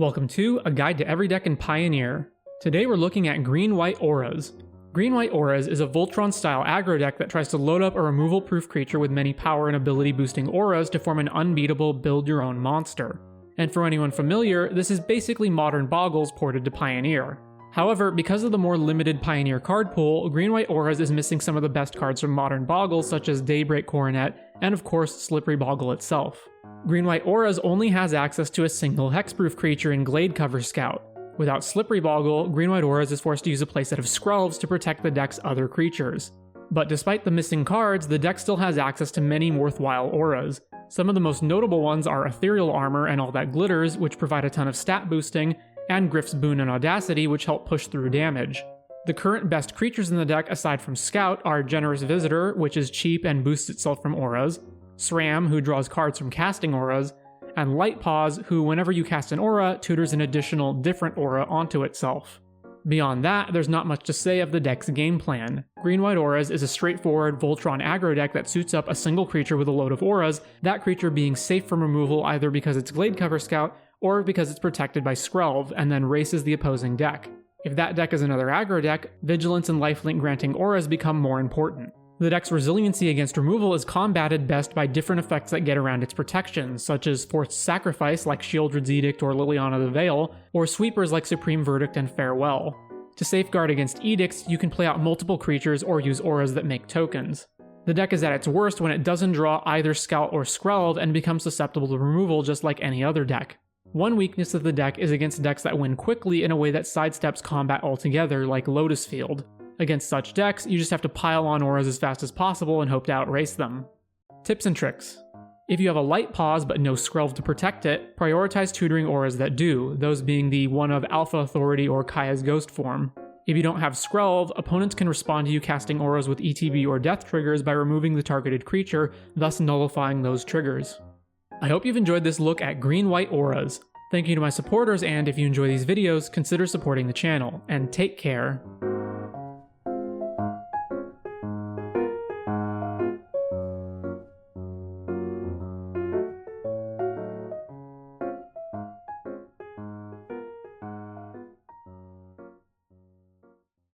Welcome to A Guide to Every Deck in Pioneer. Today we're looking at Green-White Auras. Green-White Auras is a Voltron-style aggro deck that tries to load up a removal-proof creature with many power and ability-boosting auras to form an unbeatable build-your-own monster. And for anyone familiar, this is basically modern Bogles ported to Pioneer. However, because of the more limited Pioneer card pool, Green-White Auras is missing some of the best cards from modern Bogles such as Daybreak Coronet, and of course Slippery Boggle itself. Green-White Auras only has access to a single hexproof creature in Gladecover Scout. Without Slippery Boggle, Green-White Auras is forced to use a playset of Skrelvs to protect the deck's other creatures. But despite the missing cards, the deck still has access to many worthwhile auras. Some of the most notable ones are Ethereal Armor and All That Glitters, which provide a ton of stat boosting, and Griff's Boon and Audacity, which help push through damage. The current best creatures in the deck aside from Scout are Generous Visitor, which is cheap and boosts itself from auras, SRAM, who draws cards from casting auras, and Light Paws, who whenever you cast an aura, tutors an additional different aura onto itself. Beyond that, there's not much to say of the deck's game plan. Green-White Auras is a straightforward Voltron aggro deck that suits up a single creature with a load of auras, that creature being safe from removal either because it's Gladecover Scout or because it's protected by Skrelv, and then races the opposing deck. If that deck is another aggro deck, Vigilance and Lifelink granting auras become more important. The deck's resiliency against removal is combated best by different effects that get around its protections, such as Forced Sacrifice like Shieldred's Edict or Liliana the Veil, or sweepers like Supreme Verdict and Farewell. To safeguard against edicts, you can play out multiple creatures or use auras that make tokens. The deck is at its worst when it doesn't draw either Scout or Skrelv and becomes susceptible to removal just like any other deck. One weakness of the deck is against decks that win quickly in a way that sidesteps combat altogether, like Lotus Field. Against such decks, you just have to pile on auras as fast as possible and hope to outrace them. Tips and tricks. If you have a Light Paws but no Skrelv to protect it, prioritize tutoring auras that do, those being the one of Alpha Authority or Kaya's Ghost form. If you don't have Skrelv, opponents can respond to you casting auras with ETB or death triggers by removing the targeted creature, thus nullifying those triggers. I hope you've enjoyed this look at Green-White Auras. Thank you to my supporters, and if you enjoy these videos, consider supporting the channel, and take care.